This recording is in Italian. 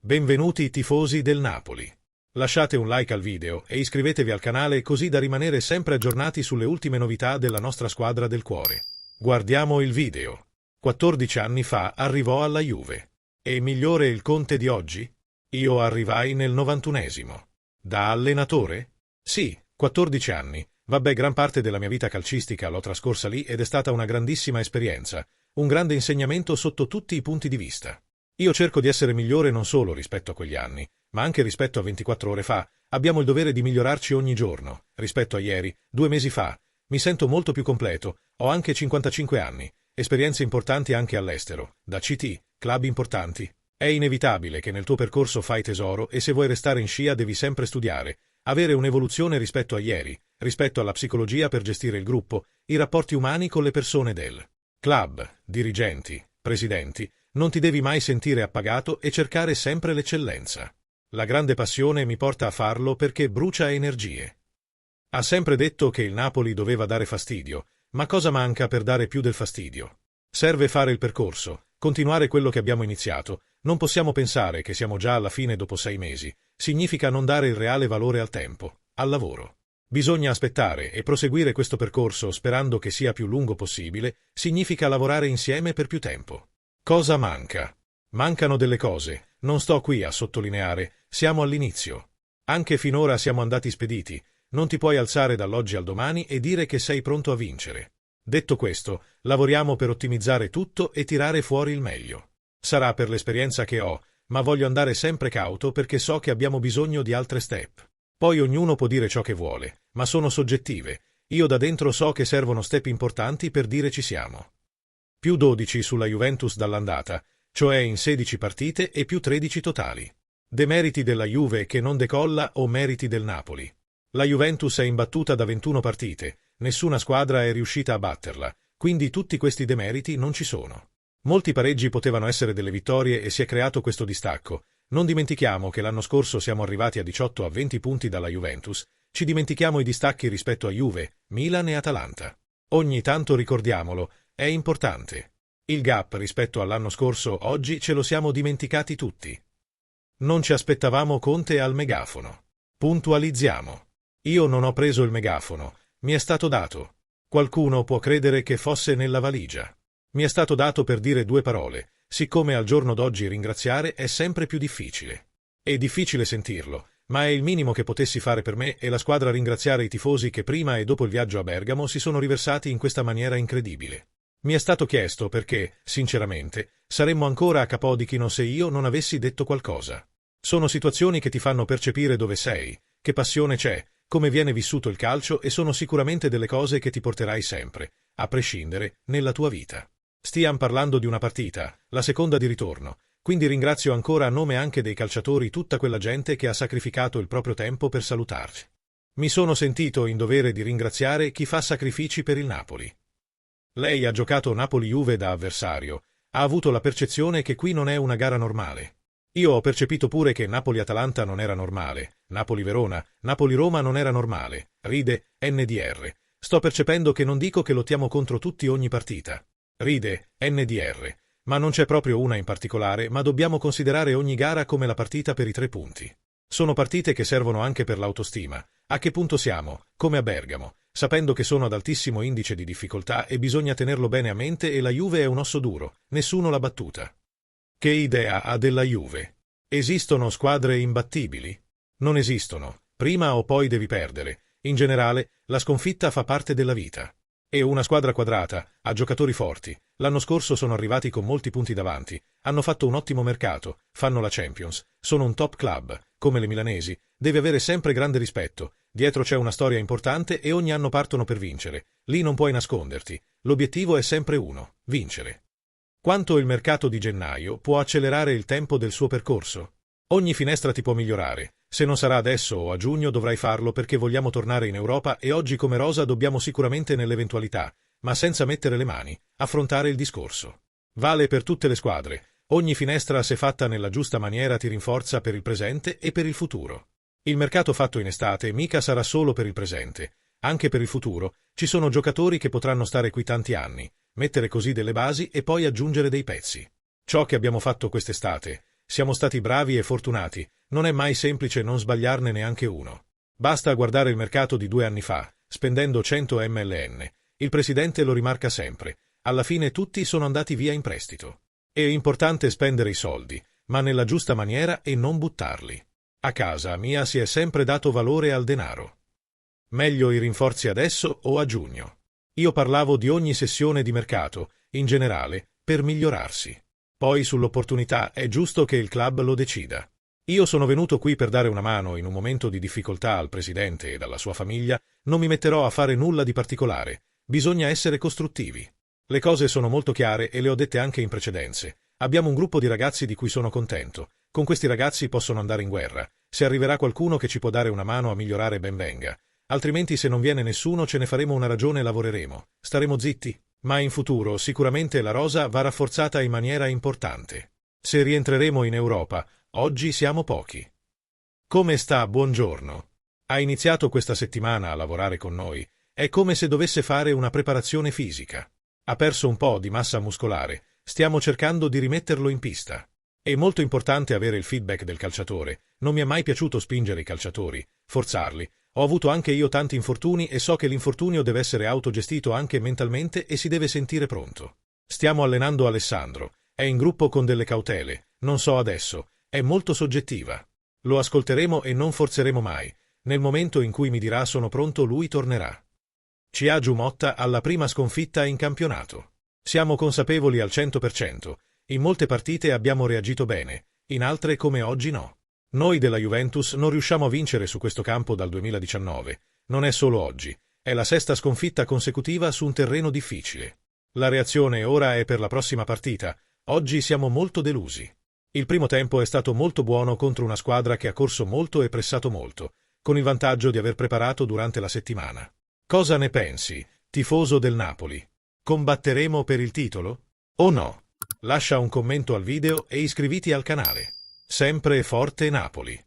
Benvenuti tifosi del Napoli. Lasciate un like al video e iscrivetevi al canale così da rimanere sempre aggiornati sulle ultime novità della nostra squadra del cuore. Guardiamo il video. 14 anni fa arrivò alla Juve. È migliore il Conte di oggi? Io arrivai nel 91esimo. Da allenatore? Sì, 14 anni. Vabbè, gran parte della mia vita calcistica l'ho trascorsa lì ed è stata una grandissima esperienza, un grande insegnamento sotto tutti i punti di vista. Io cerco di essere migliore non solo rispetto a quegli anni, ma anche rispetto a 24 ore fa. Abbiamo il dovere di migliorarci ogni giorno. Rispetto a ieri, 2 mesi fa, mi sento molto più completo. Ho anche 55 anni, esperienze importanti anche all'estero, da CT, club importanti. È inevitabile che nel tuo percorso fai tesoro e se vuoi restare in scia devi sempre studiare, avere un'evoluzione rispetto a ieri, rispetto alla psicologia per gestire il gruppo, i rapporti umani con le persone del club, dirigenti, presidenti. Non ti devi mai sentire appagato e cercare sempre l'eccellenza. La grande passione mi porta a farlo perché brucia energie. Ha sempre detto che il Napoli doveva dare fastidio, ma cosa manca per dare più del fastidio? Serve fare il percorso, continuare quello che abbiamo iniziato. Non possiamo pensare che siamo già alla fine dopo 6 mesi. Significa non dare il reale valore al tempo, al lavoro. Bisogna aspettare e proseguire questo percorso sperando che sia più lungo possibile. Significa lavorare insieme per più tempo. Cosa manca? Mancano delle cose, non sto qui a sottolineare, siamo all'inizio. Anche finora siamo andati spediti, non ti puoi alzare dall'oggi al domani e dire che sei pronto a vincere. Detto questo, lavoriamo per ottimizzare tutto e tirare fuori il meglio. Sarà per l'esperienza che ho, ma voglio andare sempre cauto perché so che abbiamo bisogno di altre step. Poi ognuno può dire ciò che vuole, ma sono soggettive. Io da dentro so che servono step importanti per dire ci siamo. Più 12 sulla Juventus dall'andata, cioè in 16 partite e più 13 totali. Demeriti della Juve che non decolla o meriti del Napoli? La Juventus è imbattuta da 21 partite, nessuna squadra è riuscita a batterla, quindi tutti questi demeriti non ci sono. Molti pareggi potevano essere delle vittorie e si è creato questo distacco. Non dimentichiamo che l'anno scorso siamo arrivati a 18 a 20 punti dalla Juventus, ci dimentichiamo i distacchi rispetto a Juve, Milan e Atalanta. Ogni tanto ricordiamolo. È importante. Il gap rispetto all'anno scorso oggi ce lo siamo dimenticati tutti. Non ci aspettavamo Conte al megafono. Puntualizziamo. Io non ho preso il megafono, mi è stato dato. Qualcuno può credere che fosse nella valigia. Mi è stato dato per dire 2 parole, siccome al giorno d'oggi ringraziare è sempre più difficile. È difficile sentirlo, ma è il minimo che potessi fare per me e la squadra ringraziare i tifosi che prima e dopo il viaggio a Bergamo si sono riversati in questa maniera incredibile. Mi è stato chiesto perché, sinceramente, saremmo ancora a Capodichino se io non avessi detto qualcosa. Sono situazioni che ti fanno percepire dove sei, che passione c'è, come viene vissuto il calcio e sono sicuramente delle cose che ti porterai sempre, a prescindere, nella tua vita. Stiamo parlando di una partita, la seconda di ritorno, quindi ringrazio ancora a nome anche dei calciatori tutta quella gente che ha sacrificato il proprio tempo per salutarci. Mi sono sentito in dovere di ringraziare chi fa sacrifici per il Napoli. Lei ha giocato Napoli-Juve da avversario, ha avuto la percezione che qui non è una gara normale. Io ho percepito pure che Napoli-Atalanta non era normale, Napoli-Verona, Napoli-Roma non era normale, ride, NDR. Sto percependo che non dico che lottiamo contro tutti ogni partita. Ride, NDR. Ma non c'è proprio una in particolare, ma dobbiamo considerare ogni gara come la partita per i 3 punti. Sono partite che servono anche per l'autostima. A che punto siamo, come a Bergamo, sapendo che sono ad altissimo indice di difficoltà e bisogna tenerlo bene a mente e la Juve è un osso duro, nessuno l'ha battuta. Che idea ha della Juve? Esistono squadre imbattibili? Non esistono, prima o poi devi perdere. In generale, la sconfitta fa parte della vita. È una squadra quadrata, ha giocatori forti, l'anno scorso sono arrivati con molti punti davanti, hanno fatto un ottimo mercato, fanno la Champions, sono un top club, come le milanesi, deve avere sempre grande rispetto, dietro c'è una storia importante e ogni anno partono per vincere, lì non puoi nasconderti, l'obiettivo è sempre uno, vincere. Quanto il mercato di gennaio può accelerare il tempo del suo percorso? Ogni finestra ti può migliorare. Se non sarà adesso o a giugno dovrai farlo perché vogliamo tornare in Europa e oggi come rosa dobbiamo sicuramente nell'eventualità, ma senza mettere le mani, affrontare il discorso. Vale per tutte le squadre. Ogni finestra se fatta nella giusta maniera ti rinforza per il presente e per il futuro. Il mercato fatto in estate mica sarà solo per il presente. Anche per il futuro ci sono giocatori che potranno stare qui tanti anni, mettere così delle basi e poi aggiungere dei pezzi. Ciò che abbiamo fatto quest'estate Siamo stati bravi e fortunati, non è mai semplice non sbagliarne neanche uno. Basta guardare il mercato di 2 anni fa, spendendo 100 mln. Il presidente lo rimarca sempre, alla fine tutti sono andati via in prestito. È importante spendere i soldi, ma nella giusta maniera e non buttarli. A casa mia si è sempre dato valore al denaro. Meglio i rinforzi adesso o a giugno? Io parlavo di ogni sessione di mercato, in generale, per migliorarsi. Poi sull'opportunità è giusto che il club lo decida. Io sono venuto qui per dare una mano in un momento di difficoltà al presidente e alla sua famiglia, non mi metterò a fare nulla di particolare, bisogna essere costruttivi. Le cose sono molto chiare e le ho dette anche in precedenze. Abbiamo un gruppo di ragazzi di cui sono contento, con questi ragazzi possono andare in guerra, se arriverà qualcuno che ci può dare una mano a migliorare ben venga, altrimenti se non viene nessuno ce ne faremo una ragione e lavoreremo, staremo zitti, ma in futuro sicuramente la rosa va rafforzata in maniera importante. Se rientreremo in Europa, oggi siamo pochi. Come sta? Buongiorno. Ha iniziato questa settimana a lavorare con noi, è come se dovesse fare una preparazione fisica. Ha perso un po' di massa muscolare, stiamo cercando di rimetterlo in pista. È molto importante avere il feedback del calciatore, non mi è mai piaciuto spingere i calciatori, forzarli. Ho avuto anche io tanti infortuni e so che l'infortunio deve essere autogestito anche mentalmente e si deve sentire pronto. Stiamo allenando Alessandro, è in gruppo con delle cautele, non so adesso, è molto soggettiva. Lo ascolteremo e non forzeremo mai, nel momento in cui mi dirà sono pronto lui tornerà. Ciaju Motta alla prima sconfitta in campionato. Siamo consapevoli al 100%, in molte partite abbiamo reagito bene, in altre come oggi no. Noi della Juventus non riusciamo a vincere su questo campo dal 2019, non è solo oggi, è la 6ª sconfitta consecutiva su un terreno difficile. La reazione ora è per la prossima partita, oggi siamo molto delusi. Il primo tempo è stato molto buono contro una squadra che ha corso molto e pressato molto, con il vantaggio di aver preparato durante la settimana. Cosa ne pensi, tifoso del Napoli? Combatteremo per il titolo? O no? Lascia un commento al video e iscriviti al canale. Sempre forte Napoli!